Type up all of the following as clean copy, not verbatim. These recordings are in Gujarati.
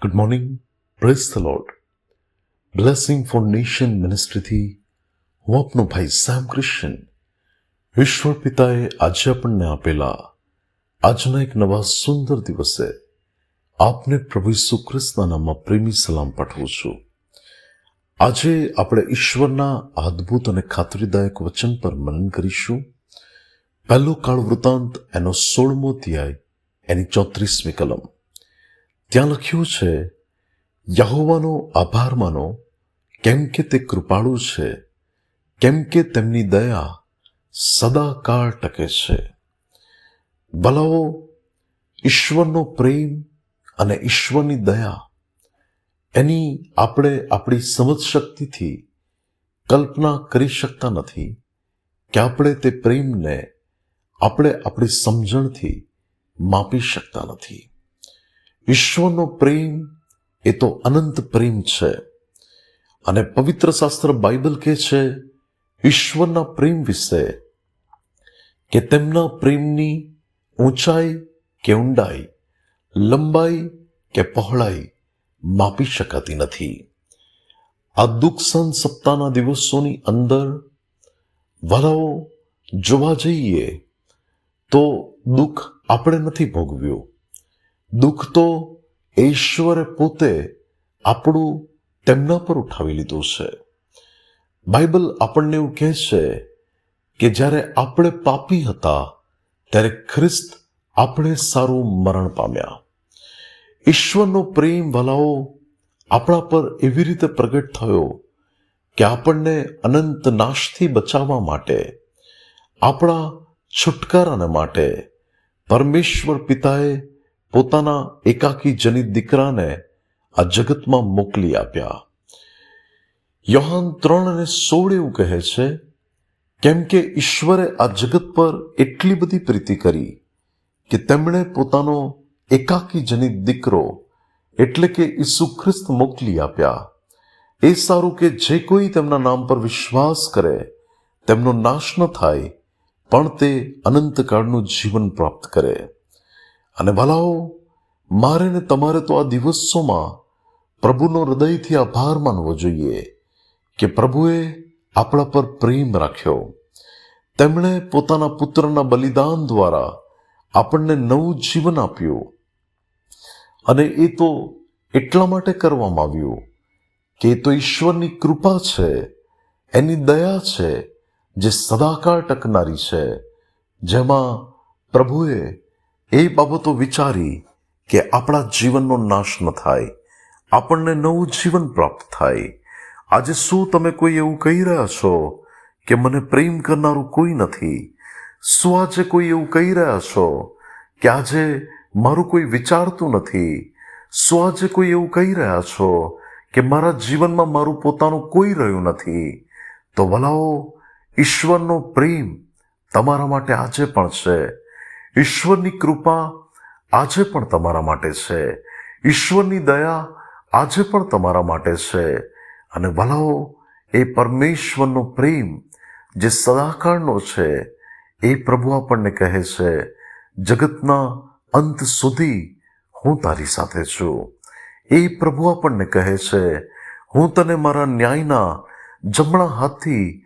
Good morning, praise the lord. Blessing for nation મિનિસ્ટ્રીથી હું આપનો ભાઈ સેમ ક્રિશ્ચન. ઈશ્વર પિતાએ આજે આપણને આપેલા આજના એક નવા સુંદર દિવસે આપને પ્રભુ ઈસુ ખ્રિસ્તના નામમાં પ્રેમી સલામ પાઠવું છું. આજે આપણે ઈશ્વરના અદ્ભુત અને ખાતરીદાયક વચન પર મનન કરીશું. પહેલો કાળ વૃતાંત એનો 16મો અધ્યાય એની 34મી કલમ. ત્યાં લખ્યું છે, યહોવાનો આભાર માનો, કેમ કે તે કૃપાળુ છે, કેમ કે તેમની દયા સદાકાળ ટકે છે. ભલાઓ, ઈશ્વરનો પ્રેમ અને ઈશ્વરની દયા એની આપણે આપણી સમજ શક્તિથી કલ્પના કરી શકતા નથી કે આપણે તે પ્રેમને આપણે આપણી સમજણથી માપી શકતા નથી. ઈશ્વરનો પ્રેમ એ તો અનંત પ્રેમ છે. અને પવિત્ર શાસ્ત્ર બાઇબલ કહે છે ઈશ્વરના પ્રેમ વિશે કે તેમના પ્રેમની ઊંચાઈ કે ઊંડાઈ, લંબાઈ કે પહોળાઈ માપી શકાતી નથી. આ દુઃખ સહન સપ્તાહના દિવસોની અંદર વલાઓ જોવા જઈએ તો દુઃખ આપણે નથી ભોગવ્યું. દુઃખ તો ઈશ્વરે પોતે આપણું તેમના પર ઉઠાવી લીધું છે. બાઇબલ આપણને એવું કહે છે કે જ્યારે આપણે પાપી હતા ત્યારે ખ્રિસ્ત આપણે સારું મરણ પામ્યા. ઈશ્વરનો પ્રેમ ભલાઓ આપણા પર એવી રીતે પ્રગટ થયો કે આપણને અનંત નાશથી બચાવવા માટે, આપણા છુટકારાને માટે પરમેશ્વર પિતાએ પોતાના એકાકી જનિત દીકરાને આ જગતમાં મોકલી આપ્યા. યોહાન 3:16 એવું કહે છે, કેમ કે ઈશ્વરે આ જગત પર એટલી બધી પ્રીતિ કરી કે તેમણે પોતાનો એકાકી જનિત દીકરો એટલે કે ઈસુ ખ્રિસ્ત મોકલી આપ્યા. એ સારું કે જે કોઈ તેમના નામ પર વિશ્વાસ કરે તેમનો નાશ ન થાય, પણ તે અનંતકાળનું જીવન પ્રાપ્ત કરે. અને ભલાઓ, મારે ને તમારે તો આ દિવસોમાં પ્રભુનો હૃદયથી આભાર માનવો જોઈએ કે પ્રભુએ આપણા પર પ્રેમ રાખ્યો. તેમણે પોતાના પુત્રના બલિદાન દ્વારા આપણને નવું જીવન આપ્યું. અને એ તો એટલા માટે કરવામાં આવ્યું કે એ તો ઈશ્વરની કૃપા છે, એની દયા છે જે સદાકાળ ટકનારી છે, જેમાં પ્રભુએ એ બાબતો વિચારી કે આપણા જીવનનો નાશ ન થાય, આપણને નવું જીવન પ્રાપ્ત થાય. આજે શું તમે કોઈ એવું કહી રહ્યા છો કે મને પ્રેમ કરનારું કોઈ નથી? શું આજે કોઈ એવું કહી રહ્યા છો કે આજે મારું કોઈ વિચારતું નથી? શું આજે કોઈ એવું કહી રહ્યા છો કે મારા જીવનમાં મારું પોતાનું કોઈ રહ્યું નથી? તો ભલાઓ, ઈશ્વરનો પ્રેમ તમારા માટે આજે પણ છે. ઈશ્વરની કૃપા આજે પણ તમારા માટે છે. ઈશ્વરની દયા આજે પણ તમારા માટે છે. અને ભલાઓ, એ પરમેશ્વરનો પ્રેમ જે સદાકાળનો છે, એ પ્રભુ આપણને કહે છે, જગતના અંત સુધી હું તારી સાથે છું. એ પ્રભુ આપણને કહે છે, હું તને મારા ન્યાયના જમણા હાથથી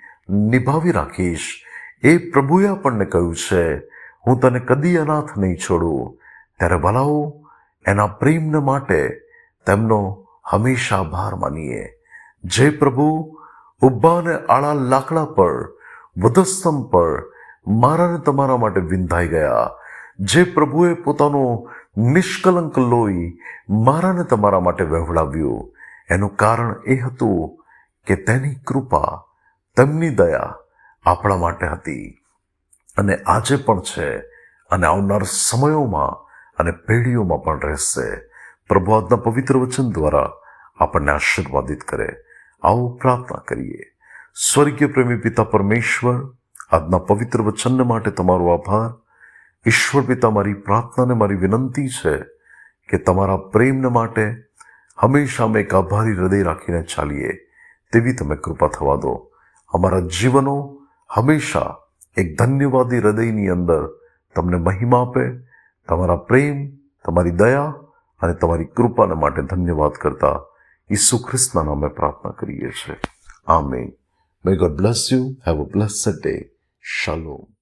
નિભાવી રાખીશ. એ પ્રભુએ આપણને કહ્યું છે, હું તને કદી અનાથ નહીં છોડું. ત્યારે ભલાઓ, એના પ્રેમને માટે તેમનો હંમેશા આભાર માનીએ. જે પ્રભુ ઉભા અને આળા લાકડા પર, વધસ્તંભ પર મારા ને તમારા માટે વિંધાઈ ગયા, જે પ્રભુએ પોતાનું નિષ્કલંક લોહી મારા ને તમારા માટે વહેવડાવ્યું, એનું કારણ એ હતું કે તેની કૃપા, તેમની દયા આપણા માટે હતી અને આજે પણ છે અને આવનાર સમયોમાં અને પેઢીઓમાં પણ રહેશે. પ્રભુ આજના પવિત્ર વચન દ્વારા આપણને આશીર્વાદિત કરે. આવો પ્રાર્થના કરીએ. સ્વર્ગીય પ્રેમી પિતા પરમેશ્વર, આજના પવિત્ર વચનને માટે તમારો આભાર. ઈશ્વર પિતા, મારી પ્રાર્થનાને મારી વિનંતી છે કે તમારા પ્રેમને માટે હંમેશા અમે એક આભારી હૃદય રાખીને ચાલીએ, તેવી તમે કૃપા થવા દો. અમારા જીવનો હંમેશા એક ધન્યવાદી હૃદયની અંદર તમને મહિમા આપે. તમારા પ્રેમ, તમારી દયા અને તમારી કૃપાને માટે ધન્યવાદ કરતા ઈસુ ખ્રિસ્તના નામે પ્રાર્થના કરીએ છીએ. Amen. May God bless you. Have a blessed day. Shalom.